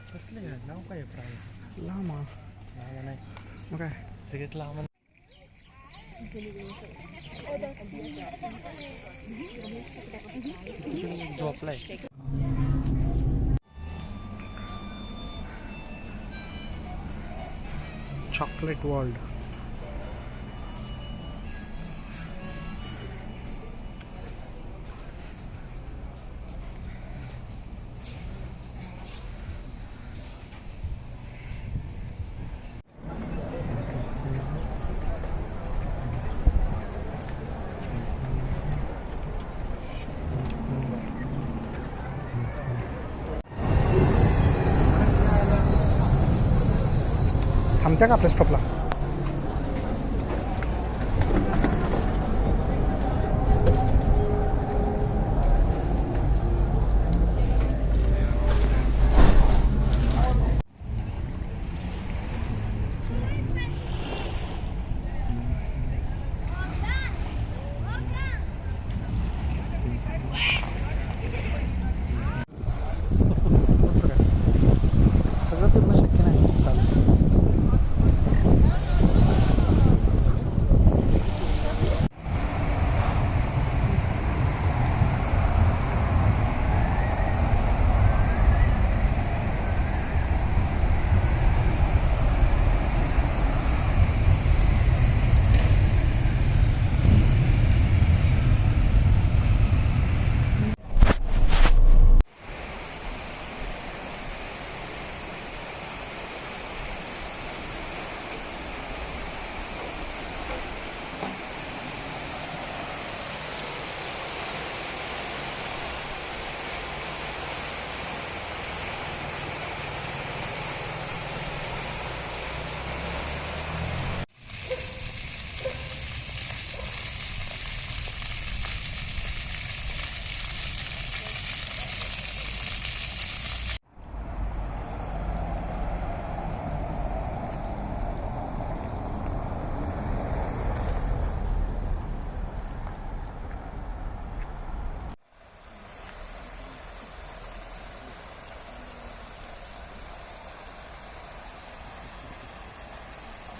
कसले नाव काय प्राणी लामा नाव नाही मग काय सगळ्यात लांब झोपलाय. Chocolate world. थांबत्या का आपल्या स्टॉपला? सगळं फिरणं शक्य नाही. चालेल.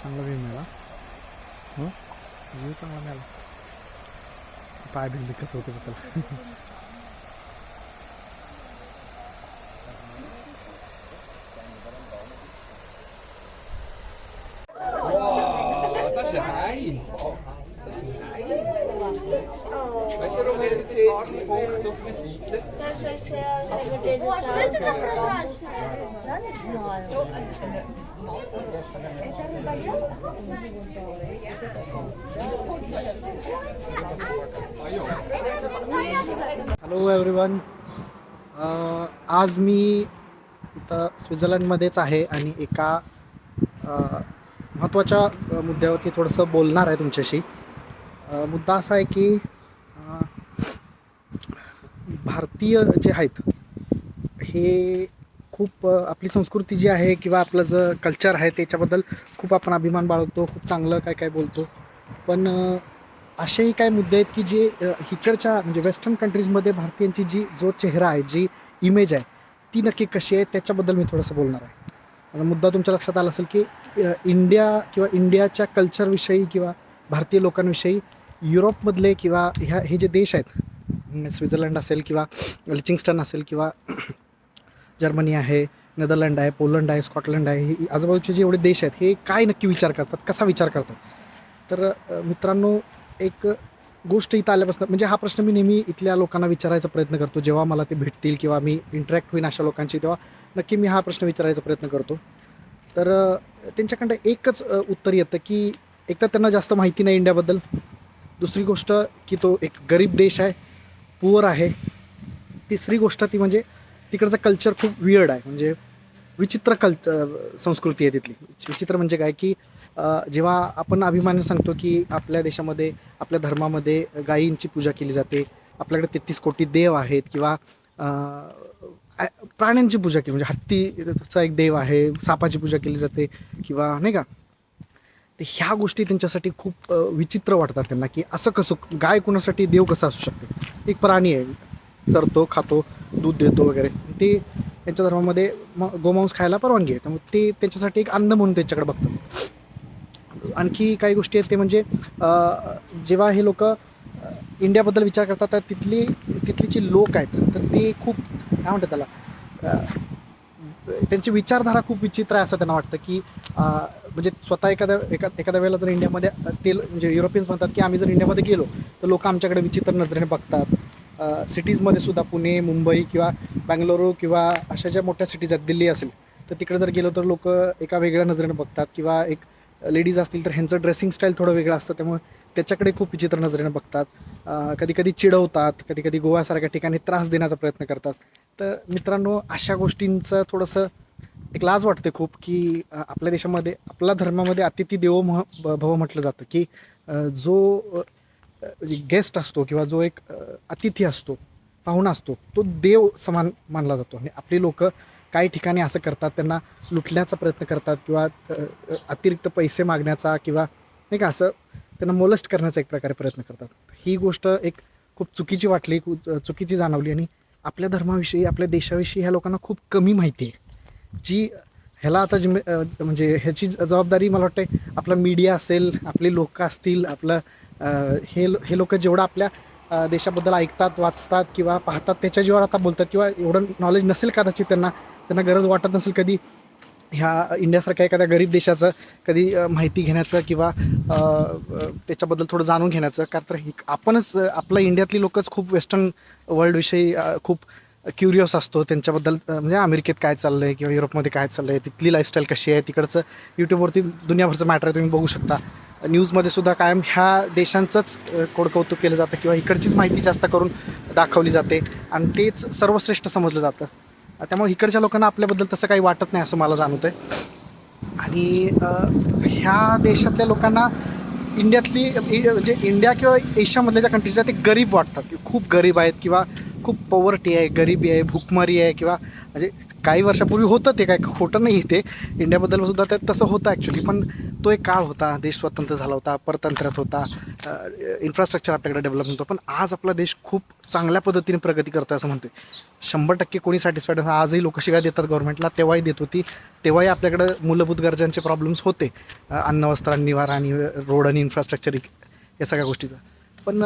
चांगला व्ह्यू मिळाला. व्ह्यू चांगला मिळाला. पाय भिजले कसं होते त्याला. Weet je romantische oogst op de ziekte? Hello everyone. आज मी इथं स्वित्झर्लंडमध्येच आहे आणि एका महत्त्वाच्या मुद्द्यावरती थोडंसं बोलणार आहे तुमच्याशी. मुद्दा असा आहे की भारतीय जे आहेत हे खूप आपली संस्कृती जी आहे किंवा आपलं जे कल्चर आहे त्याच्याबद्दल खूप आपण अभिमान बाळगतो, खूप चांगलं काय काय बोलतो. पण असेही काही मुद्दे आहेत की जे इकडच्या म्हणजे वेस्टर्न कंट्रीजमध्ये भारतीयांची जो चेहरा आहे, जी इमेज आहे ती नक्की कशी आहे त्याच्याबद्दल मी थोडंसं बोलणार आहे. आता मुद्दा तुमच्या लक्षात आला असेल की इंडिया किंवा इंडियाच्या कल्चरविषयी किंवा भारतीय लोकांविषयी युरोपमधले किंवा हे जे देश आहेत, स्वित्झर्लंड असेल किंवा लिचिंगस्टन असेल किंवा जर्मनी आहे, नेदरलँड आहे, पोलंड आहे, स्कॉटलंड आहे, हे आजूबाजूचे जे एवढे देश आहेत हे काय नक्की विचार करतात, कसा विचार करतात. तर मित्रांनो, एक गोष्ट इथं आल्यापासून म्हणजे हा प्रश्न मी नेहमी इथल्या लोकांना विचारायचा प्रयत्न करतो. जेव्हा मला ते भेटतील किंवा मी इंटरॅक्ट होईन अशा लोकांशी तेव्हा नक्की मी हा प्रश्न विचारायचा प्रयत्न करतो. तर त्यांच्याकडं एकच उत्तर येतं की एक तर त्यांना जास्त माहिती नाही इंडियाबद्दल, दुसरी गोष्ट की तो एक गरीब देश आहे, पुअर आहे, तिसरी गोष्ट ती म्हणजे तिकडचं कल्चर खूप वियर्ड आहे, म्हणजे विचित्र संस्कृती आहे तिथली. विचित्र म्हणजे काय की जेव्हा आपण अभिमानाने सांगतो की आपल्या देशामध्ये आपल्या धर्मामध्ये गायींची पूजा केली जाते, आपल्याकडे 33 कोटी देव आहेत किंवा प्राण्यांची पूजा केली म्हणजे हत्तीचा एक देव आहे, सापाची पूजा केली जाते किंवा नाही का. तर ह्या गोष्टी त्यांच्यासाठी खूप विचित्र वाटतात त्यांना की असं कसं गाय कुणासाठी देव कसं असू शकते. एक प्राणी आहे, चरतो, खातो, दूध देतो वगैरे. ते त्यांच्या धर्मामध्ये गोमांस खायला परवानगी आहे, त्यामुळे ते त्यांच्यासाठी एक अन्न म्हणून त्यांच्याकडे बघतात. आणखी काही गोष्टी आहेत ते म्हणजे जेव्हा हे लोक इंडियाबद्दल विचार करतात तर तिथली जी लोक आहेत तर ते खूप काय म्हणतात त्याला त्यांची विचारधारा खूप विचित्र आहे असं त्यांना वाटतं की म्हणजे स्वतः एखाद्या वेळेला जर इंडियामध्ये ते म्हणजे युरोपियन्स म्हणतात की आम्ही जर इंडियामध्ये गेलो तर लोक आमच्याकडे विचित्र नजरेने बघतात. सिटीजमध्ये सुद्धा पुणे, मुंबई किंवा बँगलोरू किंवा अशा ज्या मोठ्या सिटीज आहेत, दिल्ली असेल तर तिकडे जर गेलो तर लोक एका वेगळ्या नजरेने बघतात किंवा एक लेडीज असतील तर ह्यांचं ड्रेसिंग स्टाईल थोडं वेगळं असतं त्यामुळे त्याच्याकडे खूप विचित्र नजरेने बघतात. कधी कधी चिडवतात, कधी कधी गोव्यासारख्या ठिकाणी त्रास देण्याचा प्रयत्न करतात. तर मित्रांनो, अशा गोष्टींचं थोडंसं एक लाज वाटते खूप की आपल्या देशामध्ये आपल्या धर्मामध्ये अतिथी देवो भव म्हटलं जातं की जो गेस्ट असतो किंवा जो एक अतिथी असतो, पाहुणा असतो, तो देव समान मानला जातो. आणि आपली लोक काही ठिकाणी असं करतात, त्यांना लुटण्याचा प्रयत्न करतात किंवा अतिरिक्त पैसे मागण्याचा किंवा नाही का असं त्यांना मोलेस्ट करण्याचा एक प्रकारे प्रयत्न करतात. ही गोष्ट एक खूप चुकीची वाटली, खूप चुकीची जाणवली. आणि आपल्या धर्माविषयी, आपल्या देशाविषयी ह्या लोकांना खूप कमी माहिती आहे, जी ह्याला आता म्हणजे ह्याची जबाबदारी मला वाटते आपला मीडिया असेल, आपली लोक असतील, आपलं हे लोक जेवढं आपल्या देशाबद्दल ऐकतात, वाचतात किंवा पाहतात त्याच्या जीवावर आता बोलतात किंवा एवढं नॉलेज नसेल कदाचित त्यांना गरज वाटत नसेल कधी ह्या इंडियासारख्या एखाद्या गरीब देशाचं कधी माहिती घेण्याचं किंवा त्याच्याबद्दल थोडं जाणून घेण्याचं. कारण तर आपणच आपल्या इंडियातली लोकच खूप वेस्टर्न वर्ल्डविषयी खूप क्युरियस असतो त्यांच्याबद्दल. म्हणजे अमेरिकेत काय चाललं आहे किंवा युरोपमध्ये काय चाललं आहे, तिथली लाईफस्टाईल कशी आहे, तिकडचं यूट्यूबवरती दुनियाभरचं मॅटर आहे, तुम्ही बघू शकता. न्यूजमध्ये सुद्धा कायम ह्या देशांचंच कोडकौतुक केलं जातं किंवा इकडचीच माहिती जास्त करून दाखवली जाते आणि तेच सर्वश्रेष्ठ समजलं जातं. त्यामुळे इकडच्या लोकांना आपल्याबद्दल तसं काही वाटत नाही असं मला जाणवतं आहे. आणि ह्या देशातल्या लोकांना इंडियातली म्हणजे इंडिया किंवा एशियामधल्या ज्या कंट्रीज आहेत ते गरीब वाटतात की खूप गरीब आहेत किंवा खूप पॉवर्टी आहे, गरिबी आहे, भूकमारी आहे किंवा म्हणजे काही वर्षापूर्वी होतं ते, काय खोटं नाही ते, इंडियाबद्दल सुद्धा ते तसं होतं ॲक्च्युली. पण तो एक काळ होता, देश स्वतंत्र झाला होता, परतंत्र्यात होता, इन्फ्रास्ट्रक्चर आपल्याकडे डेव्हलप होतं. पण आज आपला देश खूप चांगल्या पद्धतीने प्रगती करतो असं म्हणतो. 100% कोणी सॅटिस्फाईड नाही. आजही लोक शिव्या देतात गव्हर्नमेंटला, तेव्हाही देत होती, तेव्हाही आपल्याकडं मूलभूत गरजांचे प्रॉब्लेम्स होते, अन्न, वस्त्र, निवारा आणि रोड आणि इन्फ्रास्ट्रक्चर या सगळ्या गोष्टीचा. पण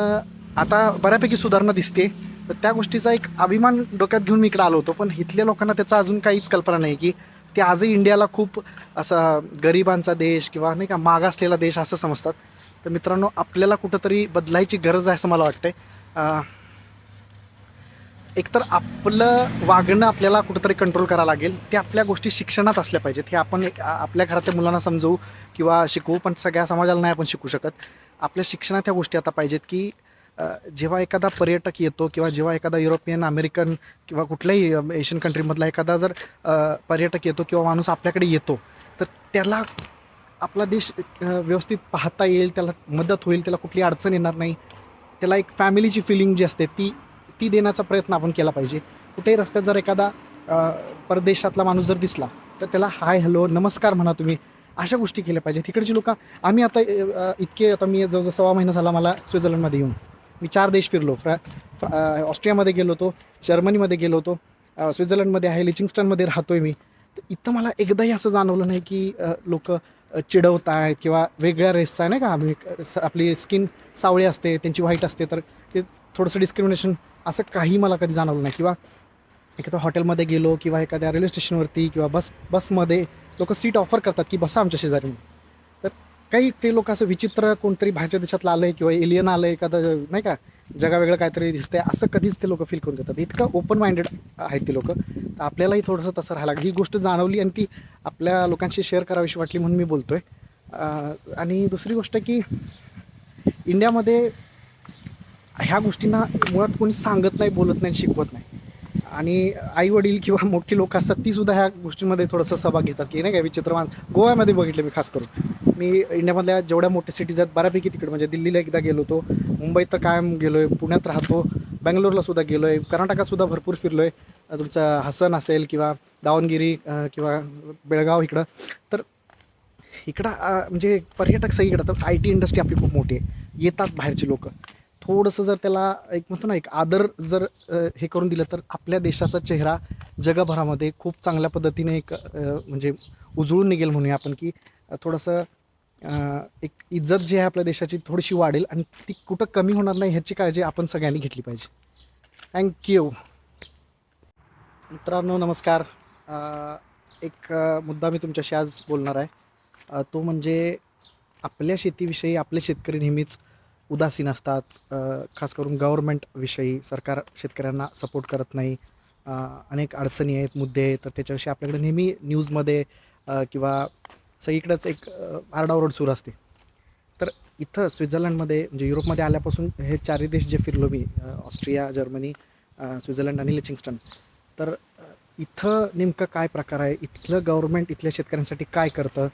आता बऱ्यापैकी सुधारणा दिसते. तर त्या गोष्टीचा एक अभिमान डोक्यात घेऊन मी इकडे आलो होतो. पण इथल्या लोकांना त्याचा अजून काहीच कल्पना नाही की ते आजही इंडियाला खूप असा गरिबांचा देश किंवा नाही का मागासलेला देश असं समजतात. तर मित्रांनो, आपल्याला कुठंतरी बदलायची गरज आहे असं मला वाटतंय. एकतर आपलं वागणं आपल्याला कुठंतरी कंट्रोल करावं लागेल. ते आपल्या गोष्टी शिक्षणात असल्या पाहिजेत. हे आपण आपल्या घरातल्या मुलांना समजवू किंवा शिकवू, पण सगळ्या समाजाला नाही आपण शिकू शकत. आपल्या शिक्षणात ह्या गोष्टी आता पाहिजेत की जेव्हा एखादा पर्यटक येतो किंवा जेव्हा एखादा युरोपियन, अमेरिकन किंवा कुठल्याही एशियन कंट्रीमधला एखादा जर पर्यटक येतो किंवा माणूस आपल्याकडे येतो तर त्याला आपला देश व्यवस्थित पाहता येईल, त्याला मदत होईल, त्याला कुठली अडचण येणार नाही, त्याला एक फॅमिलीची फिलिंग जी असते ती देण्याचा प्रयत्न आपण केला पाहिजे. कुठेही रस्त्यात जर एखादा परदेशातला माणूस जर दिसला तर त्याला हाय, हॅलो, नमस्कार म्हणा तुम्ही, अशा गोष्टी केल्या पाहिजेत. तिकडची लोक आम्ही आता आता मी जवळजवळ 6 महिना झाला मला स्वित्झर्लंडमध्ये येऊन. मी 4 देश फिरलो. ऑस्ट्रियामध्ये गेलो होतो, जर्मनीमध्ये गेलो होतो, स्वित्झर्लंडमध्ये आहे, लिचिंगस्टनमध्ये राहतो आहे मी. तर इथं मला एकदाही असं जाणवलं नाही की लोक चिडवत आहेत किंवा वेगळ्या रेसचा आहे नाही का, आम्ही आपली स्किन सावळी असते, त्यांची व्हाईट असते, तर ते थोडंसं डिस्क्रिमिनेशन असं काही मला कधी जाणवलं नाही. किंवा एखाद्या हॉटेलमध्ये गेलो किंवा एखाद्या रेल्वे स्टेशनवरती किंवा बसमध्ये लोक सीट ऑफर करतात की बसा आमच्या शेजारी. तर काही ते लोक असं विचित्र कोणतरी बाहेरच्या देशातलं आलं आहे किंवा एलियन आलं आहे, एखादं नाही का जगावेगळं काहीतरी दिसतंय असं कधीच ते लोक फील करून देतात. इतकं ओपन माइंडेड आहेत ते लोक. तर आपल्यालाही थोडंसं तसं राहायला ही गोष्ट जाणवली आणि ती आपल्या लोकांशी शेअर करावीशी वाटली म्हणून मी बोलतो आहे. आणि दुसरी गोष्ट की इंडियामध्ये ह्या गोष्टींना मुळात कोणी सांगत नाही, बोलत नाही, शिकवत नाही. आणि आईवडील किंवा मोठी लोक असतात तीसुद्धा ह्या गोष्टींमध्ये थोडंसं सहभाग घेतात की नाही काय विचित्र गोव्यामध्ये बघितलं मी खास करून. मी इंडियामधल्या जेवढ्या मोठ्या सिटीज आहेत बऱ्यापैकी तिकडे म्हणजे दिल्लीला एकदा गेलो होतो, मुंबईत तर कायम गेलो आहे, पुण्यात राहतो, बँगलोरला सुद्धा गेलो आहे, कर्नाटकात सुद्धा भरपूर फिरलो आहे. तुमचं हसन असेल किंवा दावणगिरी किंवा बेळगाव इकडं. तर इकडं म्हणजे पर्यटक सगळीकडं तर IT इंडस्ट्री आपली खूप मोठी आहे, येतात बाहेरचे लोक. थोडंसं जर त्याला एक म्हणतो ना एक आदर जर हे करून दिलं तर आपल्या देशाचा चेहरा जगभरामध्ये खूप चांगल्या पद्धतीने एक म्हणजे उजळून निघेल म्हणूया आपण की थोडंसं एक इज्जत जी आहे आपल्या देशाची थोडीशी वाढेल आणि ती कुठं कमी होणार नाही ह्याची काळजी आपण सगळ्यांनी घेतली पाहिजे. थँक्यू. मित्रांनो नमस्कार. एक मुद्दा मी तुमच्याशी आज बोलणार आहे. तो म्हणजे आपल्या शेतीविषयी आपले शेतकरी नेहमीच उदासीन असतात. खास करून गव्हर्मेंटविषयी सरकार शेतकऱ्यांना सपोर्ट करत नाही. अनेक अडचणी आहेत, मुद्दे आहेत, तर त्याच्याविषयी आपल्याकडे नेहमी न्यूजमध्ये किंवा सगळीकडेच एक आरडाओरड सुरू असते. तर इथं स्वित्झर्लंडमध्ये म्हणजे युरोपमध्ये आल्यापासून हे चारही देश जे फिरलो मी, ऑस्ट्रिया, जर्मनी, स्वित्झर्लंड आणि लिचिंगस्टन, तर इथं नेमकं काय प्रकार आहे, इथलं गव्हर्मेंट इथल्या शेतकऱ्यांसाठी काय करतं,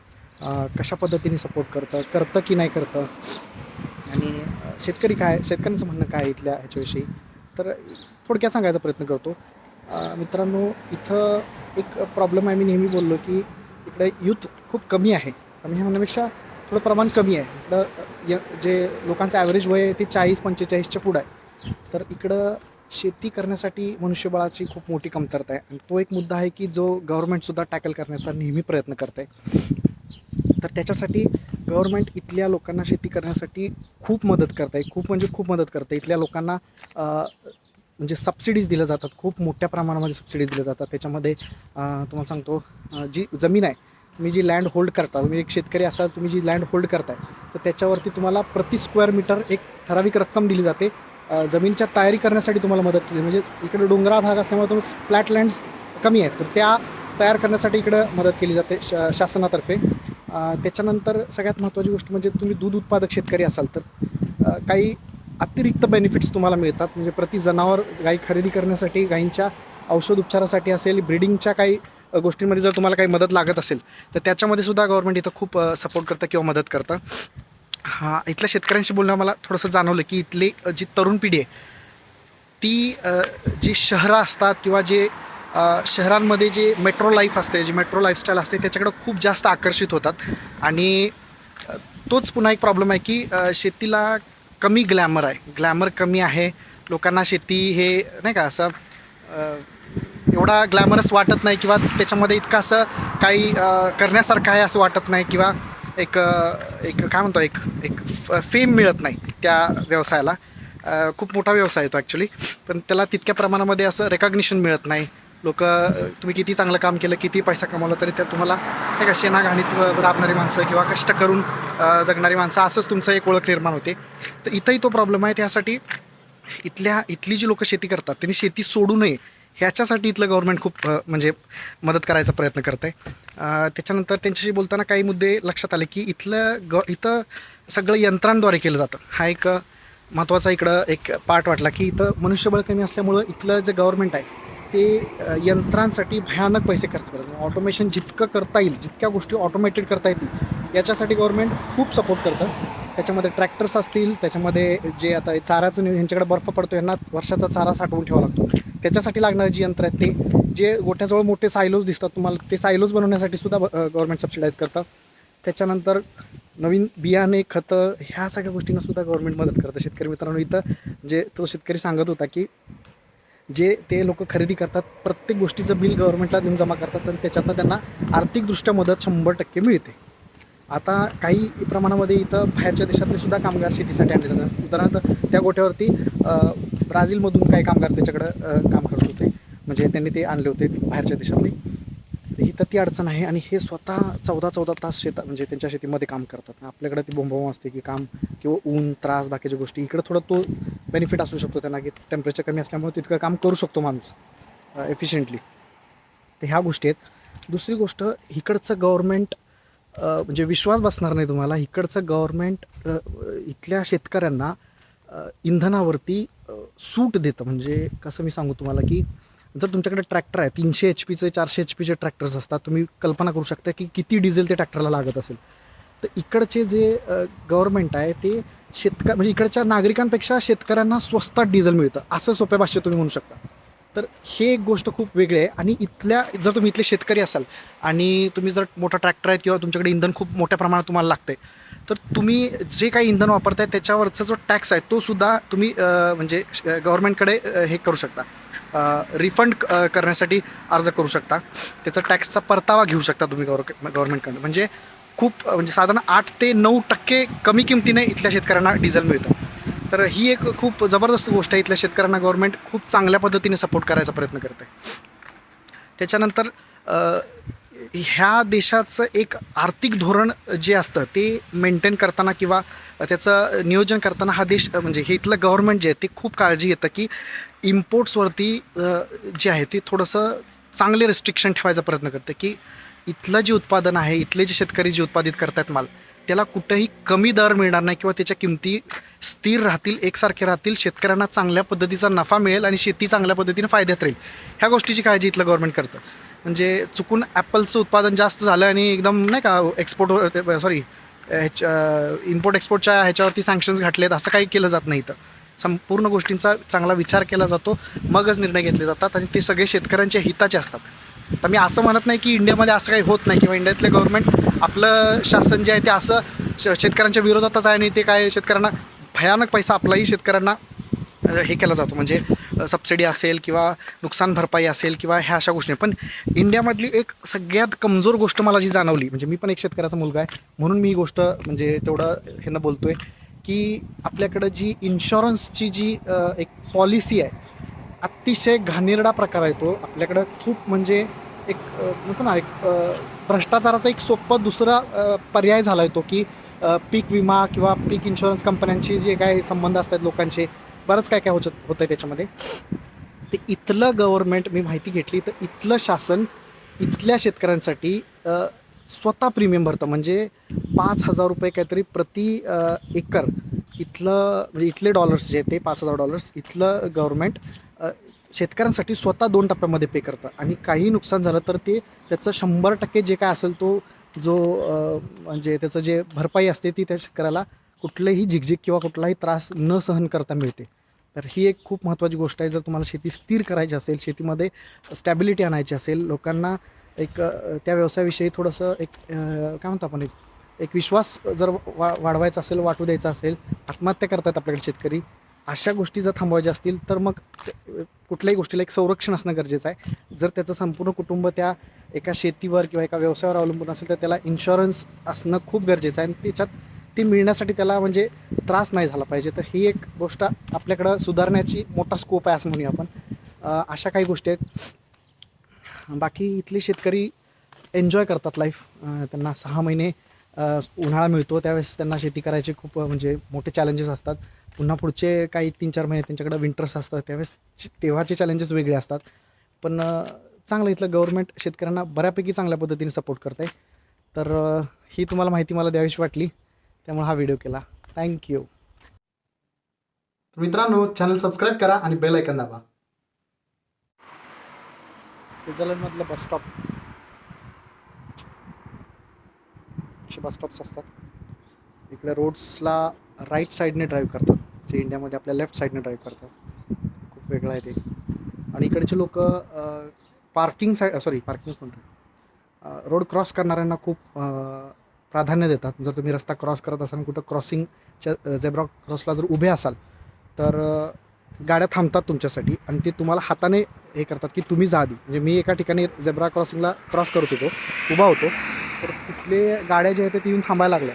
कशा पद्धतीने सपोर्ट करतं की नाही करतं, आणि शेतकऱ्यांचं म्हणणं काय आहे इथल्या ह्याच्याविषयी, तर थोडक्यात सांगायचा प्रयत्न करतो. मित्रांनो इथं एक प्रॉब्लेम आहे, मी नेहमी बोललो की इकडे यूथ खूप कमी आहे. कमी आहे म्हणण्यापेक्षा थोडं प्रमाण कमी आहे. इकडं जे लोकांचं ॲव्हरेज वय आहे ते 40-45च्या पुढं आहे. तर इकडं शेती करण्यासाठी मनुष्यबळाची खूप मोठी कमतरता आहे आणि तो एक मुद्दा आहे की जो गव्हर्मेंटसुद्धा टॅकल करण्याचा नेहमी प्रयत्न करत आहे. तर त्याच्यासाठी गव्हर्मेंट इथल्या लोकांना शेती करण्यासाठी खूप मदत करत आहे, खूप म्हणजे खूप मदत करते. इथल्या लोकांना म्हणजे सबसिडीज दिल्या जातात, खूप मोठ्या प्रमाणामध्ये सबसिडीज दिल्या जातात. त्याच्यामध्ये तुम्हाला सांगतो, जी जमीन आहे, तुम्ही जी लँड होल्ड करता, तुम्ही एक शेतकरी असाल, तुम्ही जी लँड होल्ड करताय, तर त्याच्यावरती तुम्हाला प्रति स्क्वेअर मीटर एक ठराविक रक्कम दिली जाते. जमिनीच्या तयारी करण्यासाठी तुम्हाला मदत केली, म्हणजे इकडे डोंगराळ भाग असल्यामुळे तुम्ही फ्लॅट लँड्स कमी आहेत, तर त्या तयार करण्यासाठी इकडं मदत केली जाते शासनातर्फे. त्याच्यानंतर सगळ्यात महत्त्वाची गोष्ट म्हणजे तुम्ही दूध उत्पादक शेतकरी असाल तर काही अतिरिक्त बेनिफिट्स तुम्हाला मिळतात. म्हणजे प्रति जनावर गाई खरेदी करण्यासाठी, गाईंच्या औषध उपचारासाठी असेल, ब्रीडिंगच्या काही गोष्टींमध्ये जर तुम्हाला काही मदत लागत असेल तर त्याच्यामध्ये सुद्धा गव्हर्मेंट इथं खूप सपोर्ट करतं किंवा मदत करतं. इथल्या शेतकऱ्यांशी बोलणं मला थोडंसं जाणवलं की इथली जी तरुण पिढी आहे ती जी शहरं असतात किंवा जे शहरांमध्ये जे मेट्रो लाईफ असते, जी मेट्रो लाईफस्टाईल असते, त्याच्याकडं खूप जास्त आकर्षित होतात. आणि तोच पुन्हा एक प्रॉब्लेम आहे की शेतीला कमी ग्लॅमर आहे, ग्लॅमर कमी आहे. लोकांना शेती हे नाही का असं एवढा ग्लॅमरस वाटत नाही किंवा त्याच्यामध्ये इतकं असं काही करण्यासारखं आहे असं वाटत नाही, किंवा एक काय म्हणतो एक फेम मिळत नाही त्या व्यवसायाला. खूप मोठा व्यवसाय येतो ॲक्च्युली, पण त्याला तितक्या प्रमाणामध्ये असं रेकॉग्निशन मिळत नाही. तुम्ही किती चांगलं काम केलं, किती पैसा कमावला, तरी तर तुम्हाला नाही का शेणाघाणीत राबणारी माणसं किंवा कष्ट करून जगणारी माणसं असंच तुमचं एक ओळख निर्माण होते. तर इथंही तो प्रॉब्लेम आहे. त्यासाठी इथली जी लोकं शेती करतात त्यांनी शेती सोडू नये ह्याच्यासाठी इथलं गव्हर्मेंट खूप म्हणजे मदत करायचा प्रयत्न करत आहे. त्याच्यानंतर त्यांच्याशी बोलताना काही मुद्दे लक्षात आले की इथं सगळं यंत्रांद्वारे केलं जातं. हा एक महत्त्वाचा इकडं एक पार्ट वाटला की इथं मनुष्यबळ कमी असल्यामुळं इथलं जे गव्हर्मेंट आहे ते यंत्रांसाठी भयानक पैसे खर्च करतात. ऑटोमेशन जितकं करता येईल, जितक्या गोष्टी ऑटोमेटेड करता येतील याच्यासाठी गव्हर्मेंट खूप सपोर्ट करतं. त्याच्यामध्ये ट्रॅक्टर्स असतील, त्याच्यामध्ये जे आता चाराचं ह्यांच्याकडे बर्फ पडतो, यांना वर्षाचा चारा साठवून ठेवावा लागतो, त्याच्यासाठी लागणारे जी यंत्र आहेत ते जे गोठ्याजवळ मोठे सायलोज दिसतात तुम्हाला, ते सायलोज बनवण्यासाठी सुद्धा गव्हर्मेंट सबसिडाईज करतं. त्याच्यानंतर नवीन बियाणे, खतं, ह्या सगळ्या गोष्टींना सुद्धा गव्हर्मेंट मदत करतं. शेतकरी मित्रांनो इथं जे तो शेतकरी सांगत होता की जे ते लोक खरेदी करतात प्रत्येक गोष्टीचं बिल गव्हर्मेंटला देऊन जमा करतात आणि त्याच्यातनं त्यांना आर्थिकदृष्ट्या मदत 100% मिळते. आता काही प्रमाणामध्ये इथं बाहेरच्या देशातले सुद्धा कामगार शेतीसाठी आणले जातात. उदाहरणार्थ त्या गोठ्यावरती ब्राझीलमधून काही कामगार त्याच्याकडं काम करत होते, म्हणजे त्यांनी ते आणले होते बाहेरच्या देशातले. इथं ती अडचण आहे आणि हे स्वतः 14-14 तास म्हणजे त्यांच्या शेतीमध्ये काम करतात. आपल्याकडे ती बोंबाबोंब असते की काम किंवा ऊन, त्रास, बाकीच्या गोष्टी. इकडं थोडं तो बेनिफिट असू शकतो त्यांना की टेम्परेचर कमी असल्यामुळे तितकं काम करू शकतो माणूस एफिशियंटली. तर ह्या गोष्टी आहेत. दुसरी गोष्ट, इकडचं गव्हर्मेंट म्हणजे विश्वास बसणार नाही तुम्हाला, इकडचं गव्हर्मेंट इथल्या शेतकऱ्यांना इंधनावरती सूट देतं. म्हणजे कसं मी सांगू तुम्हाला की जर तुमच्याकडे ट्रॅक्टर आहे, 300 HP 400 HP ट्रॅक्टर्स असतात, तुम्ही कल्पना करू शकता की किती डिझेल ते ट्रॅक्टरला लागत असेल. तर इकडचे जे गव्हर्मेंट आहे ते म्हणजे इकडच्या नागरिकांपेक्षा शेतकऱ्यांना स्वस्तात डिझेल मिळतं, असं सोप्या भाषेत तुम्ही म्हणू शकता. तर हे एक गोष्ट खूप वेगळी आहे. आणि जर तुम्ही इथले शेतकरी असाल आणि तुम्ही जर मोठा ट्रॅक्टर आहे किंवा तुमच्याकडे इंधन खूप मोठ्या प्रमाणात तुम्हाला लागतं आहे, तर तुम्ही जे काही इंधन वापरताय त्याच्यावरचा जो टॅक्स आहे तो सुद्धा तुम्ही म्हणजे गव्हर्नमेंटकडे हे करू शकता, रिफंड करण्यासाठी अर्ज करू शकता. त्याचा टॅक्सचा परतावा घेऊ शकता तुम्ही गव्हर्नमेंटकडनं. म्हणजे खूप म्हणजे साधारण 8 ते 9% कमी किमतीने इथल्या शेतकऱ्यांना डिझेल मिळतं. तर ही एक खूप जबरदस्त गोष्ट आहे. इथल्या शेतकऱ्यांना गव्हर्नमेंट खूप चांगल्या पद्धतीने सपोर्ट करायचा प्रयत्न करत आहे. त्याच्यानंतर ह्या देशाचं एक आर्थिक धोरण जे असतं ते मेंटेन करताना किंवा त्याचं नियोजन करताना हा देश म्हणजे हे इथलं गव्हर्नमेंट जे आहे ते खूप काळजी घेतं की इम्पोर्ट्सवरती जे आहे ते थोडंसं चांगले रिस्ट्रिक्शन ठेवायचा प्रयत्न करतं की इथलं जे उत्पादन आहे, इथले जे शेतकरी जे उत्पादित करतात माल, त्याला कुठंही कमी दर मिळणार नाही किंवा त्याच्या किमती स्थिर राहतील, एकसारखे राहतील, शेतकऱ्यांना चांगल्या पद्धतीचा नफा मिळेल आणि शेती चांगल्या पद्धतीने फायद्यात राहील. ह्या गोष्टीची काळजी इथलं गव्हर्नमेंट करतं. म्हणजे चुकून ॲपलचं उत्पादन जास्त झालं आणि एकदम नाही का इम्पोर्ट एक्सपोर्टच्या ह्याच्यावरती सँक्शन्स घातलेत असं काही केलं जात नाही. तर संपूर्ण गोष्टींचा चांगला विचार केला जातो, मगच निर्णय घेतले जातात आणि ते सगळे शेतकऱ्यांच्या हिताचे असतात. तर मी असं म्हणत नाही की इंडियामध्ये असं काही होत नाही किंवा इंडियातले गव्हर्नमेंट आपलं शासन जे आहे ते असं शेतकऱ्यांच्या विरोधातच आहे आणि ते काय शेतकऱ्यांना भयानक पैसा आपलाही शेतकऱ्यांना हे केला जातो. म्हणजे सबसिडी असेल किंवा नुकसान भरपाई असेल किंवा ह्या अशा गोष्टी. पण इंडियामधली एक सगळ्यात कमजोर गोष्ट मला जी जाणवली, म्हणजे मी पण एक शेतकऱ्याचा मुलगा आहे म्हणून मी ही गोष्ट म्हणजे तेवढं ह्यानं बोलतो आहे की आपल्याकडं जी इन्शुरन्सची जी एक पॉलिसी आहे, अतिशय घाणेरडा प्रकार आहे तो. आपल्याकडं खूप म्हणजे एक म्हणतो ना एक भ्रष्टाचाराचा एक सोपं दुसरा पर्याय झाला आहे तो की पीक विमा किंवा पीक इन्शुरन्स कंपन्यांची जे काही संबंध असतात लोकांचे, बरंच काय काय होतं आहे त्याच्यामध्ये. ते इथलं गव्हर्नमेंट मी माहिती घेतली तर इथलं शासन इथल्या शेतकऱ्यांसाठी स्वतः प्रीमियम भरतं. म्हणजे $5,000 काहीतरी प्रति एकर इथलं म्हणजे इथले डॉलर्स जे आहेत ते $5,000 इथलं गव्हर्नमेंट शेतकऱ्यांसाठी स्वतः 2 टप्प्यामध्ये पे करतं. आणि काही नुकसान झालं तर ते त्याचं 100% जे काय असेल तो जो म्हणजे त्याचं जे भरपाई असते ती त्या शेतकऱ्याला कुठलंही झिकझिक किंवा कुठलाही त्रास न सहन करता मिळते. तर ही एक खूप महत्त्वाची गोष्ट आहे. जर तुम्हाला शेती स्थिर करायची असेल, शेतीमध्ये स्टॅबिलिटी आणायची असेल, लोकांना एक त्या व्यवसायाविषयी थोडंसं एक काय म्हणतो आपण एक विश्वास जर वाढवायचा असेल, वाटू द्यायचा असेल, आत्महत्या करतात आपल्याकडे शेतकरी, अशा गोष्टी जर थांबवायच्या असतील तर मग कुठल्याही गोष्टीला एक संरक्षण असणं गरजेचं आहे. जर त्याचं संपूर्ण कुटुंब त्या एका शेतीवर किंवा एका व्यवसायावर अवलंबून असेल तर त्याला इन्शुरन्स असणं खूप गरजेचं आहे आणि त्याच्यात ती मिळण्यासाठी त्याला म्हणजे त्रास नाही झाला पाहिजे. तर ही एक गोष्ट आपल्याकडं सुधारण्याची मोठा स्कोप आहे असं म्हणूया आपण. अशा काही गोष्टी आहेत. बाकी इथले शेतकरी एन्जॉय करतात लाईफ. त्यांना 6 महिने उन्हाळा मिळतो त्यावेळेस त्यांना शेती करायचे खूप म्हणजे मोठे चॅलेंजेस असतात. पुन्हा पुढचे काही 3-4 महिने त्यांच्याकडे विंटर्स असतात त्यावेळेस तेव्हाचे चॅलेंजेस वेगळे असतात. पण चांगलं इथलं गव्हर्नमेंट शेतकऱ्यांना बऱ्यापैकी चांगल्या पद्धतीने सपोर्ट करत आहे. तर ही तुम्हाला माहिती मला द्यावीशी वाटली त्यामुळे हा व्हिडिओ केला. थँक्यू. मित्रांनो, चॅनल सबस्क्राईब करा आणि बेल आयकॉन दाबा. स्वित्झर्लंडमधलं बस स्टॉप, असे बस स्टॉप्स असतात. इकडे रोड्सला राईट साईडने ड्राईव्ह करतात, जे इंडियामध्ये आपल्या लेफ्ट साईडने ड्राईव्ह करतात. खूप वेगळं आहे ते. आणि इकडचे लोक पार्किंग म्हणतो रोड क्रॉस करणाऱ्यांना खूप प्राधान्य देतात. जर तुम्ही रस्ता क्रॉस करत असाल, कुठं क्रॉसिंगच्या झेब्रा क्रॉसला जर उभे असाल तर गाड्या थांबतात तुमच्यासाठी आणि ते तुम्हाला हाताने हे करतात की तुम्ही जा आधी. म्हणजे मी एका ठिकाणी झेब्रा क्रॉसिंगला क्रॉस करत होतो, उभा होतो, तर तिथले गाड्या जे आहेत ते येऊन थांबायला लागल्या.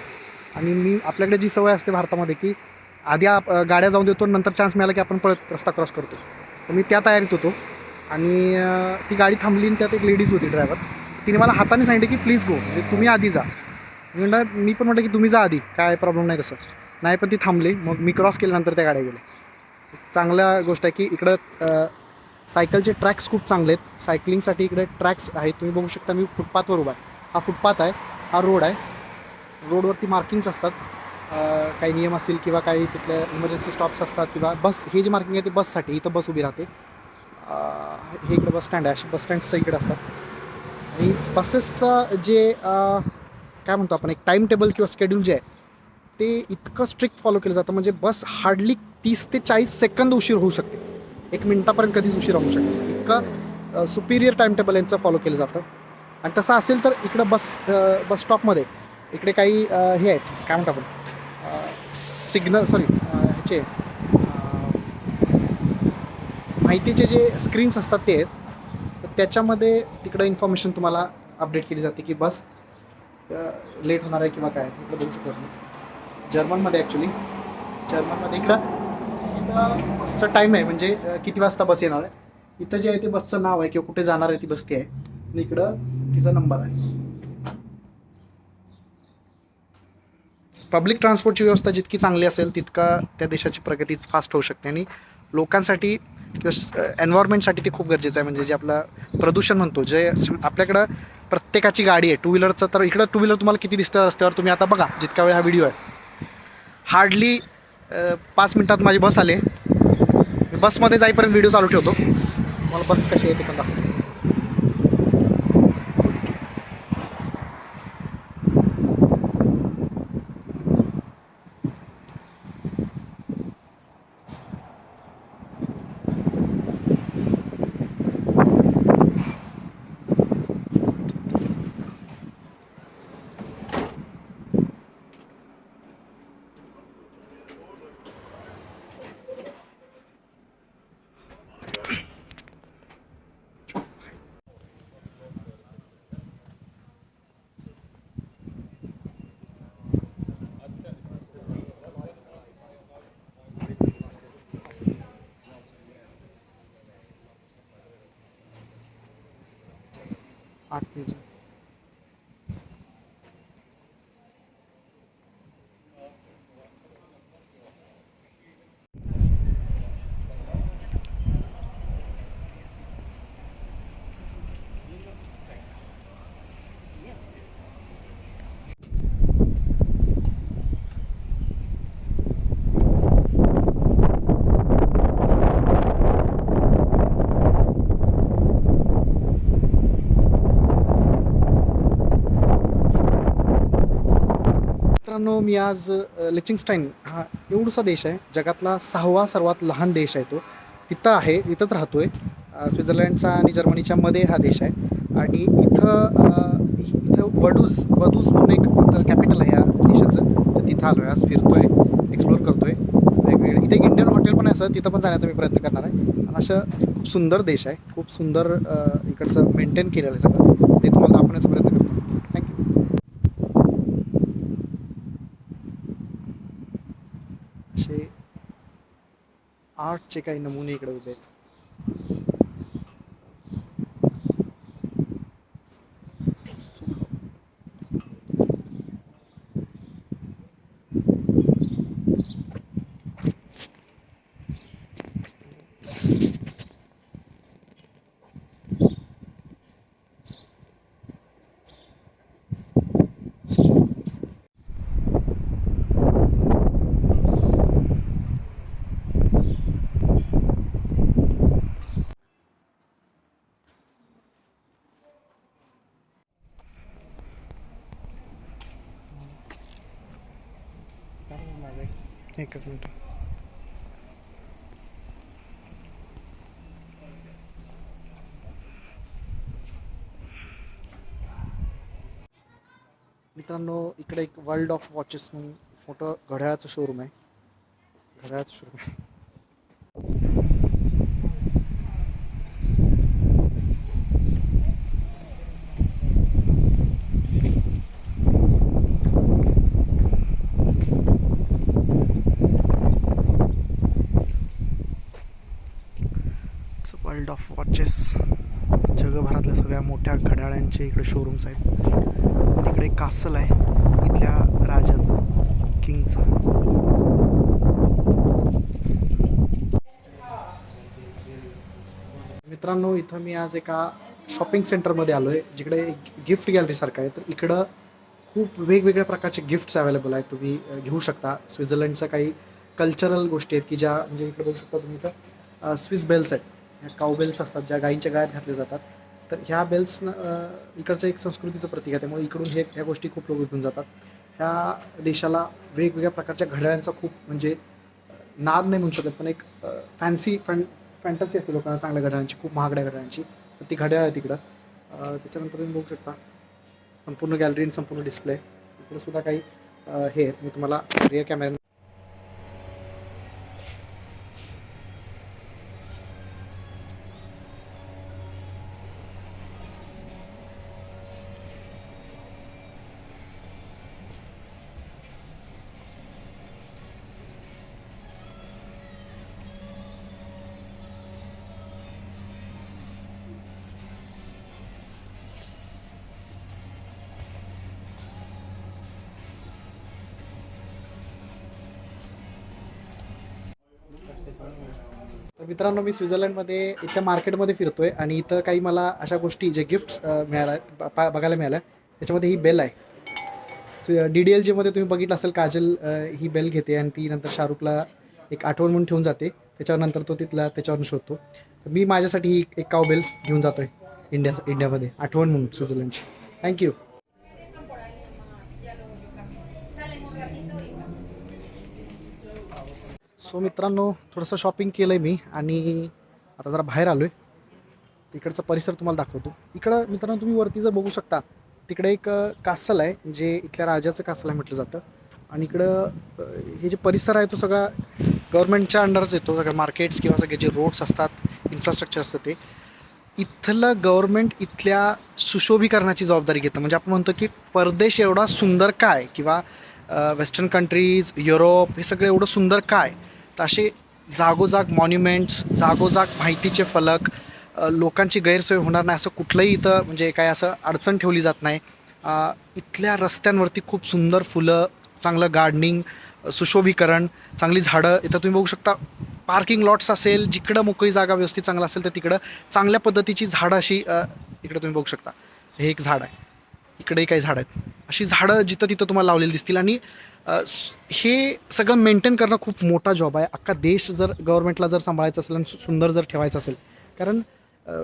आणि आपल्याकडे जी सवय असते भारतामध्ये की आधी गाड्या जाऊन देतो, नंतर चान्स मिळाला की आपण पळत रस्ता क्रॉस करतो. तर मी त्या तयारीत होतो आणि ती गाडी थांबली आणि त्यात एक लेडीज होती ड्रायव्हर. तिने मला हाताने सांगितलं की प्लीज गो, म्हणजे तुम्ही आधी जा. मी पण म्हटलं की तुम्ही जा आधी, काय प्रॉब्लेम नाही तसं. नाही पण ती थांबली, मग मी क्रॉस केल्यानंतर त्या गाड्या गेल्या. चांगल्या गोष्ट आहे की इकडं सायकलचे ट्रॅक्स खूप चांगले आहेत. सायकलिंगसाठी इकडे ट्रॅक्स आहेत. तुम्ही बघू शकता मी फुटपाथवर उभा आहे. हा फुटपाथ आहे, हा रोड आहे. रोडवरती मार्किंग्स असतात, काही नियम असतील किंवा काही तिथल्या इमर्जन्सी स्टॉप्स असतात किंवा बस. हे जे मार्किंग आहे ते बससाठी, इथं बस उभी राहते. हे इकडे बस स्टँड आहे, असे बस स्टँड्सचं इकडे असतात. आणि बसेसचं जे काय म्हणतो आपण एक टाईम टेबल किंवा शेड्यूल जे आहे ते इतकं स्ट्रिक्ट फॉलो केलं जातं. म्हणजे बस हार्डली 30 ते 40 सेकंद उशीर होऊ शकते, 1 मिनिटापर्यंत कधीच उशीर होऊ शकते. इतकं सुपिरियर टाईम टेबल यांचं फॉलो केलं जातं. आणि तसं असेल तर इकडं बस स्टॉपमध्ये इकडे काही हे आहेत, काय म्हणतो आपण, सिग्नल सॉरी ह्याचे माहितीचे जे स्क्रीन्स असतात ते आहेत. तर त्याच्यामध्ये तिकडं इन्फॉर्मेशन तुम्हाला अपडेट केली जाते की बस लेट होणार आहे किंवा काय. इकडं बघू शकतो तुम्ही जर्मनमध्ये, ॲक्च्युली जर्मनमध्ये इकडं बसचा टाईम आहे, म्हणजे किती वाजता बस येणार आहे. इथं जे आहे ते बसचं नाव आहे किंवा कुठे जाणार आहे ती बस ती आहे, आणि इकडं तिचा नंबर आहे. पब्लिक ट्रान्सपोर्टची व्यवस्था जितकी चांगली असेल तितका त्या देशाची प्रगती फास्ट होऊ शकते. आणि लोकांसाठी किंवा एन्व्हायरमेंटसाठी ते खूप गरजेचं आहे. म्हणजे जे आपलं प्रदूषण म्हणतो, जे आपल्याकडं प्रत्येकाची गाडी आहे टू व्हीलरचं, तर इकडं टू व्हीलर तुम्हाला किती दिसतं रस्त्यावर. तुम्ही आता बघा, जितका वेळ हा व्हिडिओ आहे, हार्डली 5 मिनटात माझी बस आली. मी बसमध्ये जाईपर्यंत व्हिडिओ चालू ठेवतो, मला बस कशी आहे ते पण दाखवतो. आठ पेज. मित्रांनो, मी आज लिचिंगस्टाईन हा एवढासा देश आहे, जगातला 6वा सर्वात लहान देश आहे तो, तिथं आहे, इथंच राहतो आहे. स्वित्झर्लंडचा आणि जर्मनीच्या मध्ये हा देश आहे. आणि इथं वडूज म्हणून एक कॅपिटल आहे या देशाचं, तर तिथं आलो आहे. आज फिरतो आहे, एक्सप्लोर करतो आहे वेगवेगळे. इथे एक इंडियन हॉटेल पण आहे असं, तिथं पण जाण्याचा मी प्रयत्न करणार आहे. आणि असं खूप सुंदर देश आहे, खूप सुंदर इकडचं मेंटेन केलेलं आहे सगळं, ते तुम्हाला दाखवण्याचा प्रयत्न करतो. थँक्यू. असे आर्टचे काही नमुने इकडे उभे आहेत. एकच मिनिट. मित्रांनो, इकडे एक वर्ल्ड ऑफ वॉचेस म्हणून मोठं घड्याळाचं शोरूम आहे. घड्याळाचं शोरूम आहे. वर्ल्ड ऑफ वॉचेस, जगभरातल्या सगळ्या मोठ्या घड्याळांचे इकडे शोरूम्स आहेत. आणि इकडे एक कासल आहे इथल्या राजाचं, किंगचं. मित्रांनो, इथं मी आज एका शॉपिंग सेंटरमध्ये आलो आहे, जिकडे एक गिफ्ट गॅलरीसारखं आहे. तर इकडं खूप वेगवेगळ्या प्रकारचे गिफ्ट्स अवेलेबल आहेत, तुम्ही घेऊ शकता. स्वित्झर्लंडच्या काही कल्चरल गोष्टी आहेत की ज्या, म्हणजे इकडे बघू शकता तुम्ही, इथं स्विस बेल्स आहेत, ह्या काऊ बेल्स असतात ज्या गाईंच्या गळ्यात घातल्या जातात. तर ह्या बेल्स इकडचं एक संस्कृतीचं प्रतीक आहे, त्यामुळे इकडून ह्या गोष्टी खूप लोक घेऊन जातात. ह्या देशाला वेगवेगळ्या प्रकारच्या घड्याळांचा खूप, म्हणजे नाद नाही म्हणू शकत, पण एक फॅन्टसी असते लोकांना चांगल्या घड्याळांची, खूप महागड्या घड्याळांची. तर ती घड्याळ आहे तिकडं. त्याच्यानंतर तुम्ही बघू शकता संपूर्ण गॅलरी, संपूर्ण डिस्प्ले. इकडे सुद्धा काही हे आहेत, मी तुम्हाला रिअर कॅमेरा. तर मित्रांनो, मी स्वित्झर्लंडमध्ये इथल्या मार्केटमध्ये फिरतोय आणि इथं काही मला अशा गोष्टी जे गिफ्ट्स बघायला मिळाल्या. त्याच्यामध्ये ही बेल आहे. DDLJ मध्ये तुम्ही बघितलं असेल, काजल ही बेल घेते आणि ती नंतर शाहरुखला एक आठवण म्हणून ठेवून जाते. त्याच्यानंतर तो त्याच्यावरून शोधतो. तर मी माझ्यासाठी ही एक काव बेल घेऊन जातो आहे इंडियामध्ये आठवण म्हणून स्वित्झर्लंडची. थँक्यू. सो मित्रांनो, थोडंसं शॉपिंग केलं आहे मी आणि आता जरा बाहेर आलो आहे. तिकडचा परिसर तुम्हाला दाखवतो. इकडं मित्रांनो तुम्ही वरती जर बघू शकता, तिकडे एक कासल आहे जे इथल्या राजाचं कासल आहे म्हटलं जातं. आणि इकडं हे जे परिसर आहे तो सगळा गव्हर्नमेंटच्या अंडरच येतो. सगळ्या मार्केट्स किंवा सगळे जे रोड्स असतात, इन्फ्रास्ट्रक्चर असतं, ते इथलं गव्हर्नमेंट इथल्या सुशोभीकरणाची जबाबदारी घेतं. म्हणजे आपण म्हणतो की परदेश एवढा सुंदर काय, किंवा वेस्टर्न कंट्रीज, युरोप हे सगळं एवढं सुंदर काय. तर असे जागोजाग मॉन्युमेंट्स, जागोजाग माहितीचे फलक, लोकांची गैरसोय होणार नाही असं कुठलंही इथं म्हणजे काय असं अडचण ठेवली जात नाही. इथल्या रस्त्यांवरती खूप सुंदर फुलं, चांगलं गार्डनिंग, सुशोभीकरण, चांगली झाडं. इथं तुम्ही बघू शकता पार्किंग लॉट्स असेल, जिकडं मोकळी जागा व्यवस्थित चांगलं असेल तर तिकडं चांगल्या पद्धतीची झाडं अशी इकडं तुम्ही बघू शकता. हे एक झाड आहे, इकडेही काही झाडं आहेत. अशी झाडं जिथं तिथं तुम्हाला लावलेली दिसतील. आणि हे सगळं मेंटेन करणं खूप मोठा जॉब आहे. अख्खा देश जर गव्हर्नमेंटला जर सांभाळायचं असेल आणि सुंदर जर ठेवायचं असेल, कारण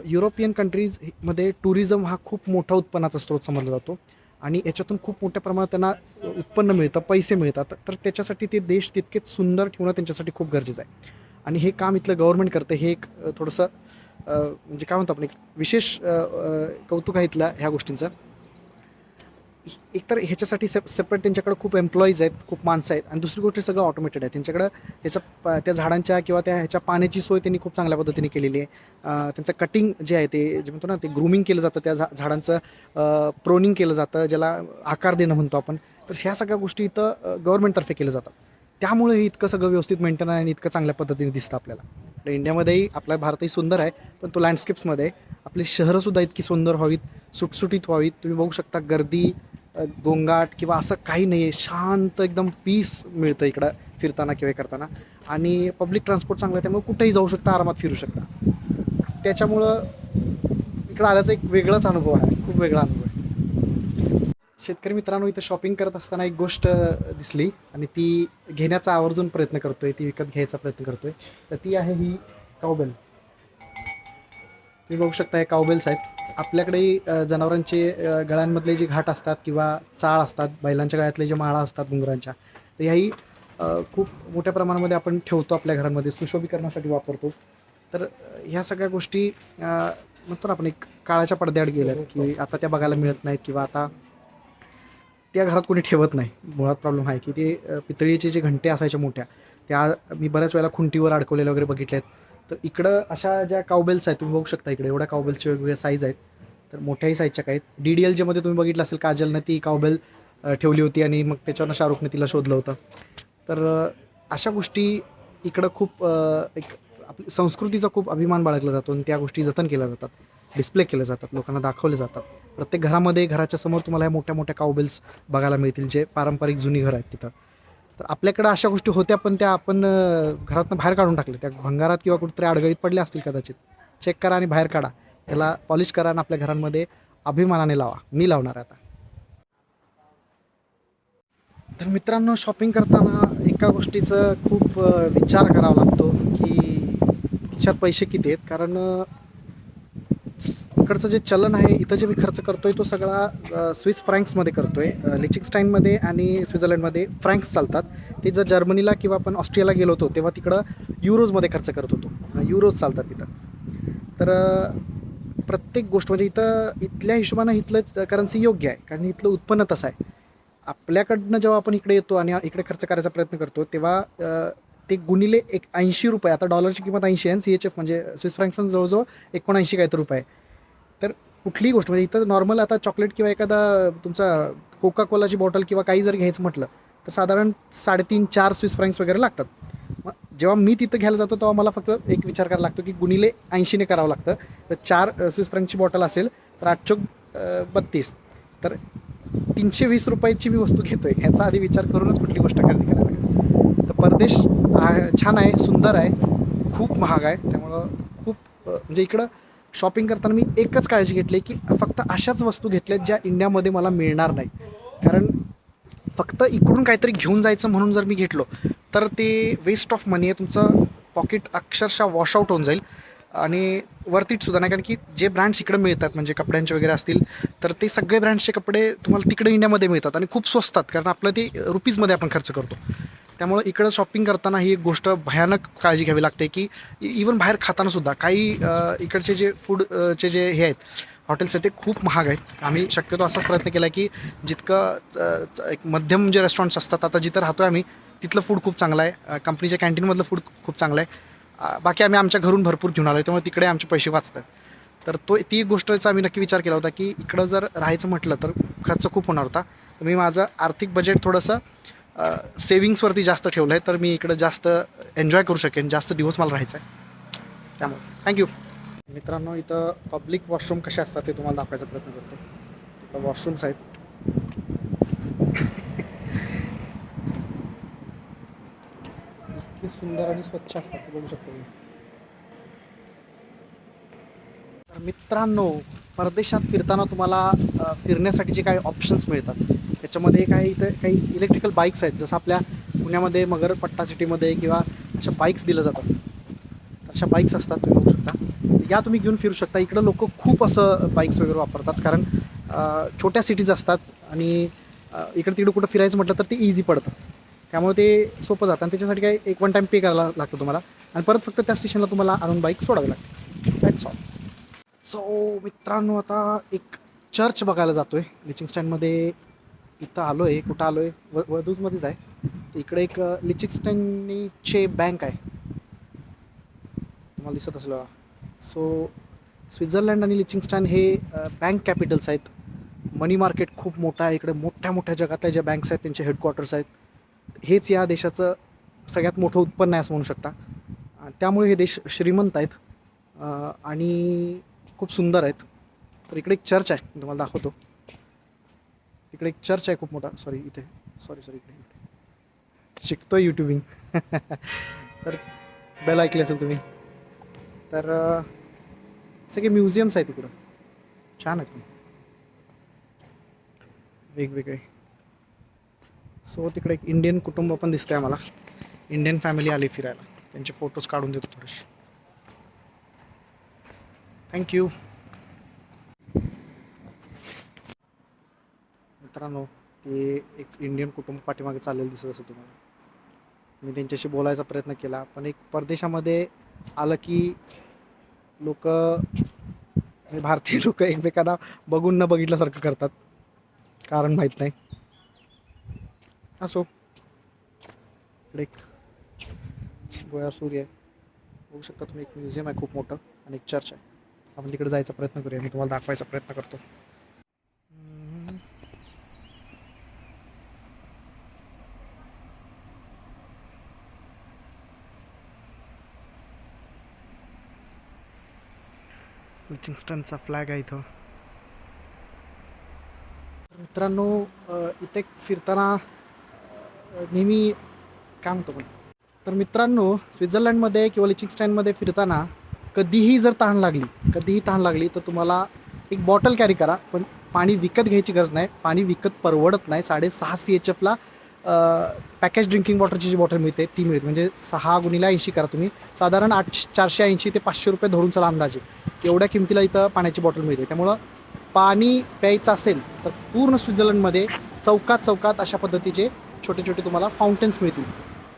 युरोपियन कंट्रीजमध्ये टुरिझम हा खूप मोठा उत्पन्नाचा स्रोत समजला जातो आणि याच्यातून खूप मोठ्या प्रमाणात त्यांना उत्पन्न मिळतं, पैसे मिळतात. तर त्याच्यासाठी ते देश तितकेच सुंदर ठेवणं त्यांच्यासाठी खूप गरजेचं आहे. आणि हे काम इथलं गव्हर्नमेंट करतं. हे एक थोडंसं म्हणजे काय म्हणतो आपण, एक विशेष कौतुक आहे इथलं ह्या गोष्टींचं. एकतर ह्याच्यासाठी सेपरेट त्यांच्याकडे खूप एम्प्लॉईज आहेत, खूप माणसं आहेत. आणि दुसरी गोष्ट सगळं ऑटोमेटेड आहे त्यांच्याकडं. त्या झाडांच्या किंवा ह्याच्या पाण्याची सोय त्यांनी खूप चांगल्या पद्धतीने केलेली आहे. त्यांचं कटिंग जे आहे ते जे म्हणतो ना, ते ग्रूमिंग केलं जातं, त्या झाडांचं प्रोनिंग केलं जातं, ज्याला आकार देणं म्हणतो आपण. तर ह्या सगळ्या गोष्टी इथं गव्हर्नमेंटतर्फे केल्या जातात. त्यामुळे हे इतकं सगळं व्यवस्थित मेंटेन आहे आणि इतकं चांगल्या पद्धतीने दिसतं आपल्याला. आपल्या इंडियामध्येही, आपला भारतही सुंदर आहे, पण तो लँडस्केप्समध्ये आहे. आपली शहरंसुद्धा इतकी सुंदर व्हावीत, सुटसुटीत व्हावीत. तुम्ही बघू शकता गर्दी, गोंगाट किंवा असं काही नाही आहे. शांत एकदम पीस मिळतं इकडं फिरताना किंवा करताना. आणि पब्लिक ट्रान्सपोर्ट चांगलं आहे, त्यामुळे कुठेही जाऊ शकता, आरामात फिरू शकता. त्याच्यामुळं इकडं आल्याचा एक वेगळाच अनुभव आहे, खूप वेगळा अनुभव आहे. शेतकरी मित्रांनो, इथं शॉपिंग करत असताना एक गोष्ट दिसली आणि ती घेण्याचा आवर्जून प्रयत्न करतो आहे, ती विकत घ्यायचा प्रयत्न करतो आहे. तर ती आहे ही कावबेल. तुम्ही बघू शकता हे कावबेल्स आहेत. आपल्याकडेही जनावरांचे गळ्यांमधले जे घाट असतात किंवा चाळ असतात, बैलांच्या गळ्यातले जे माळा असतात घुंगरांच्या, तर ह्याही खूप मोठ्या प्रमाणामध्ये आपण ठेवतो आपल्या घरांमध्ये, सुशोभीकरणासाठी वापरतो. तर ह्या सगळ्या गोष्टी म्हणतो ना आपण एक काळाच्या पडद्याआड गेल्यात, की आता त्या बघायला मिळत नाहीत किंवा आता त्या घरात कोणी ठेवत नाही. मुळात प्रॉब्लेम आहे की ते पितळीचे जे घंटे असायच्या मोठ्या, त्या मी बऱ्याच वेळेला खुंटीवर अडकवलेल्या वगैरे बघितल्या आहेत. तर इकडं अशा ज्या कावबेल्स आहेत, तुम्ही बघू शकता इकडे एवढ्या कावबेल्सचे वेगवेगळ्या साईज आहेत. तर मोठ्याही साईजच्या काही आहेत. DDLJमध्ये तुम्ही बघितलं असेल, काजलनं ती कावबेल ठेवली होती आणि मग त्याच्यावरनं शाहरुखने तिला शोधलं होतं. तर अशा गोष्टी इकडं खूप एक आपली संस्कृतीचा खूप अभिमान बाळगला जातो आणि त्या गोष्टी जतन केल्या जातात, डिस्प्ले केल्या जातात, लोकांना दाखवले जातात. प्रत्येक घरामध्ये, घराच्या समोर तुम्हाला ह्या मोठ्या मोठ्या कावबेल्स बघायला मिळतील, जे पारंपरिक जुनी घरं आहेत तिथं. तर आपल्याकडं अशा गोष्टी होत्या, पण त्या आपण घरातनं बाहेर काढून टाकल्या. त्या भंगारात किंवा कुठेतरी अडगळीत पडल्या असतील कदाचित. चेक करा आणि बाहेर काढा, त्याला पॉलिश करा आणि आपल्या घरांमध्ये अभिमानाने लावा. मी लावणार आहे आता. तर मित्रांनो, शॉपिंग करताना एका गोष्टीचं खूप विचार करावा लागतो की खिशात पैसे किती आहेत. कारण इकडचं जे चलन आहे, इथं जे मी खर्च करतो आहे तो सगळा स्विस फ्रँक्समध्ये करतो आहे. लिचिंगस्टाईनमध्ये आणि स्वित्झर्लंडमध्ये फ्रँक्स चालतात. ते जर जर्मनीला किंवा आपण ऑस्ट्रियाला गेलो होतो तेव्हा तिकडं युरोजमध्ये खर्च करत होतो. युरोज चालतात तिथं. तर प्रत्येक गोष्ट म्हणजे इथल्या हिशोबानं इथलं करन्सी योग्य आहे, कारण इथलं उत्पन्न तसं आहे. आपल्याकडनं जेव्हा आपण इकडे येतो आणि इकडे खर्च करायचा प्रयत्न करतो तेव्हा ते गुणिले एक 80 रुपये, आता डॉलरची किंमत 80 आहे, CHF म्हणजे स्विस फ्रँक पण जवळजवळ 79 काहीतरी रुपये. तर कुठलीही गोष्ट म्हणजे इथं नॉर्मल आता चॉकलेट किंवा एखादा तुमचा कोका कोलाची बॉटल किंवा काही जर घ्यायचं म्हटलं तर साधारण 3.5-4 स्विस फ्रँक्स वगैरे लागतात. मग जेव्हा मी तिथं घ्यायला जातो तेव्हा मला फक्त एक विचार करायला लागतो की गुणिले 80ने करावं लागतं. तर 4 स्विस फ्रँकची बॉटल असेल तर 8×32, तर 320 रुपयाची मी वस्तू घेतो आहे ह्याचा आधी विचार करूनच कुठली गोष्ट खरेदी करायला लागते. तर परदेश छान आहे, सुंदर आहे, खूप महाग आहे. त्यामुळं खूप म्हणजे इकडं शॉपिंग करताना मी एकच काळजी घेतली की फक्त अशाच वस्तू घेतल्यात ज्या इंडियामध्ये मला मिळणार नाही. कारण फक्त इकडून काहीतरी घेऊन जायचं म्हणून जर मी घेतलो तर ते वेस्ट ऑफ मनी आहे. तुमचं पॉकेट अक्षरशः वॉशआउट होऊन जाईल आणि वर्थ इटसुद्धा नाही. कारण की जे ब्रँड्स इकडे मिळतात म्हणजे कपड्यांचे वगैरे असतील तर ते सगळे ब्रँड्सचे कपडे तुम्हाला तिकडे इंडियामध्ये मिळतात आणि खूप स्वस्तात, कारण आपलं ते रुपीजमध्ये आपण खर्च करतो. त्यामुळं इकडं शॉपिंग करताना ही एक गोष्ट भयानक काळजी घ्यावी लागते की इवन बाहेर खातानासुद्धा काही इकडचे जे फूडचे जे हे आहेत हॉटेल्स आहेत ते खूप महाग आहेत. आम्ही शक्यतो असाच प्रयत्न केला की जितकं एक मध्यम जे रेस्टॉरंट्स असतात, आता जिथं राहतो आहे आम्ही तिथलं फूड खूप चांगलं आहे, कंपनीच्या कॅन्टीनमधलं फूड खूप चांगलं आहे. बाकी आम्ही आमच्या घरून भरपूर घेऊन आलो आहे, त्यामुळे तिकडे आमचे पैसे वाचतात. तर ती गोष्टचा आम्ही नक्की विचार केला होता की इकडं जर राहायचं म्हटलं तर खर्च खूप होणार होता. तर मी माझं आर्थिक बजेट थोडंसं सेविंग्सवरती जास्त ठेवलं आहे, तर मी इकडं जास्त एन्जॉय करू शकेन, जास्त दिवस मला राहायचं आहे. त्यामुळे थँक्यू. मित्रांनो, इथं पब्लिक वॉशरूम कसे असतात ते तुम्हाला दाखवायचा प्रयत्न करतो. इकडं वॉशरूम्स आहेत. इतकी सुंदर आणि स्वच्छ असतात ते बघू शकतो मी. तर मित्रांनो, परदेशात फिरताना तुम्हाला फिरण्यासाठी जे काही ऑप्शन्स मिळतात त्याच्यामध्ये काही इलेक्ट्रिकल बाईक्स आहेत. जसं आपल्या पुण्यामध्ये मगरपट्टा सिटीमध्ये किंवा अशा बाईक्स दिल्या जातात, अशा बाईक्स असतात, तुम्ही बघू शकता. या तुम्ही घेऊन फिरू शकता. इकडं लोक खूप असं बाईक्स वगैरे वापरतात, कारण छोट्या सिटीज असतात आणि इकडे तिकडे कुठं फिरायचं म्हटलं तर ते इझी पडतं. त्यामुळे ते सोपं जातं आणि त्याच्यासाठी काही एक वन टाईम पे करायला लागतं तुम्हाला आणि परत फक्त त्या स्टेशनला तुम्हाला आणून बाईक सोडावी लागते. That's all. सो मित्रांनो, आता एक चर्च बघायला जातो आहे लिचिंगस्टनमध्ये. इथं आलो आहे, कुठं आलो आहे, वधूजमध्येच आहे. इकडे एक लिचिंगस्टनचे बँक आहे, तुम्हाला दिसत असलं. सो स्वित्झर्लंड आणि लिचिंगस्टन हे बँक कॅपिटल्स आहेत. मनी मार्केट खूप मोठं आहे इकडे. मोठ्या मोठ्या जगातल्या ज्या बँक्स आहेत त्यांचे हेडक्वार्टर्स आहेत. हेच या देशाचं सगळ्यात मोठं उत्पन्न आहे असं म्हणू शकता. त्यामुळे हे देश श्रीमंत आहेत आणि खूप सुंदर आहेत. तर इकडे एक चर्च आहे, मी तुम्हाला दाखवतो. इकडे एक चर्च आहे खूप मोठा. इकडे शिकतोय यूट्यूबिंग. तर बेल ऐकली असेल तुम्ही. तर सगळे म्युझियम्स आहेत तिकडं, छान आहेत वेगवेगळे. सो तिकडे एक इंडियन कुटुंब पण दिसतंय आम्हाला. इंडियन फॅमिली आली फिरायला, त्यांचे फोटोज काढून देतो थोडेसे. थँक्यू. मित्रांनो, ते एक इंडियन कुटुंब पाठीमागे चाललेलं दिसत असेल तुम्हाला. मी त्यांच्याशी बोलायचा प्रयत्न केला, पण एक परदेशामध्ये आलं की लोक, भारतीय लोक एकमेकांना बघून न बघितल्यासारखं करतात, कारण माहीत नाही. असो, इकडे एक गोळ्यावर सूर्य आहे, बघू शकता तुम्ही. एक म्युझियम आहे खूप मोठं आणि एक चर्च आहे. आपण तिकडे जायचा प्रयत्न करूया, मी तुम्हाला दाखवायचा प्रयत्न करतो. लिचिंगस्टनचा फ्लॅग आहे इथं. मित्रांनो, इथे फिरताना नेहमी काय म्हणतो पण, तर मित्रांनो, स्वित्झर्लंडमध्ये किंवा लिचिंगस्टनमध्ये फिरताना कधीही तहान लागली तर तुम्हाला एक बॉटल कॅरी करा. पण पाणी विकत घ्यायची गरज नाही, पाणी विकत परवडत नाही. 6.5 CHFला पॅकेज ड्रिंकिंग वॉटरची जी बॉटल मिळते ती मिळते. म्हणजे 6×80 करा तुम्ही, साधारण 480 ते 500 रुपये धरून चला अंदाजे, एवढ्या किमतीला इथं पाण्याची बॉटल मिळते. त्यामुळं पाणी प्यायचं असेल तर पूर्ण स्वित्झर्लंडमध्ये चौकात अशा पद्धतीचे छोटे छोटे तुम्हाला फाउंटन्स मिळतील,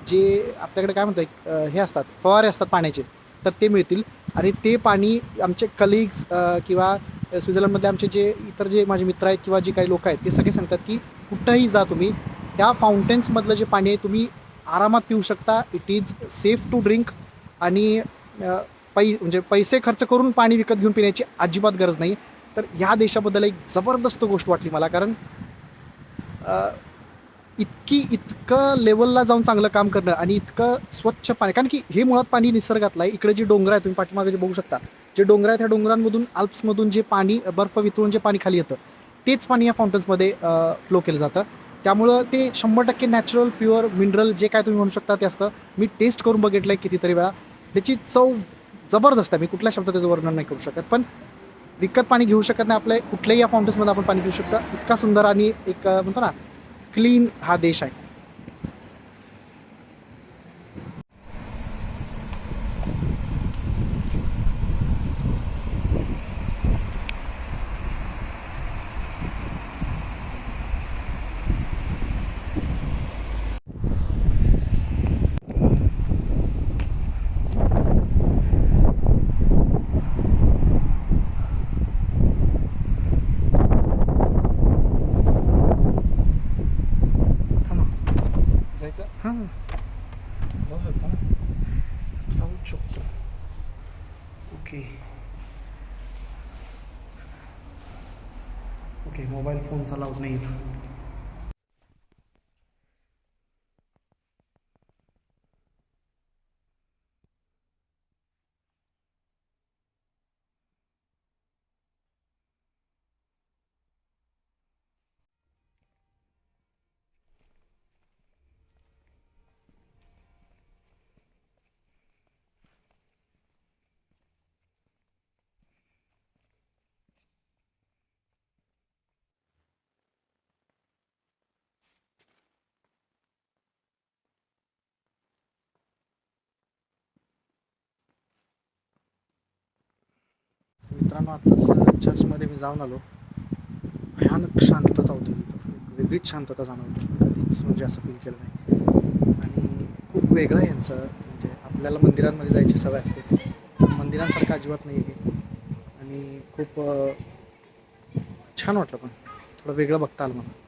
जे आपल्याकडे काय म्हणतात हे असतात, फवारे असतात पाण्याचे, तर ते मिळतील. आणि ते पाणी आमचे कलिग्स किंवा स्वित्झर्लंडमधले आमचे जे इतर जे माझे मित्र आहेत किंवा जे काही लोक आहेत ते सगळे सांगतात की कुठंही जा तुम्ही, त्या फाउंटेन्समधलं जे पाणी आहे तुम्ही आरामात पिऊ शकता. It is safe to drink आणि म्हणजे पैसे खर्च करून पाणी विकत घेऊन पिण्याची अजिबात गरज नाही. तर ह्या देशाबद्दल एक जबरदस्त गोष्ट वाटली मला, कारण इतकं लेवलला जाऊन चांगलं काम करणं आणि इतकं स्वच्छ पाणी, कारण की हे मुळात पाणी निसर्गातलं आहे. इकडे जी डोंगर आहे तुम्ही पाठीमागे जे बघू शकता, जे डोंगर आहेत त्या डोंगरांमधून अल्प्समधून जे पाणी बर्फ वितळून जे पाणी खाली येतं तेच पाणी या फाउंटन्समध्ये फ्लो केलं जातं. त्यामुळं ते 100% नॅचरल प्युअर मिनरल जे काय तुम्ही म्हणू शकता ते असतं. मी टेस्ट करून बघितलं आहे कितीतरी वेळा, त्याची चव जबरदस्त आहे. मी कुठल्या शब्दात त्याचं वर्णन नाही करू शकत. पण विकत पाणी घेऊ शकत नाही, आपल्या कुठल्याही या फाउंटन्समध्ये आपण पाणी पिऊ शकता. इतका सुंदर आणि एक म्हणतो ना क्लीन हा देश आहे. जायचं? हां, जाऊ शकतो ना. जाऊ शकतो. Okay okay, mobile phones allowed नाही इथं. मित्रांनो, आत्ताच चर्चमध्ये मी जाऊन आलो. भयानक शांतता होती तिथं, एक वेगळीच शांतता जाणवते. कधीच म्हणजे असं फील केलं नाही. आणि खूप वेगळं आहे यांचं, म्हणजे आपल्याला मंदिरांमध्ये जायची सवय असतेच, पण मंदिरांसारखं अजिबात नाही आहे. आणि खूप छान वाटलं, पण थोडं वेगळं बघता आलं मला.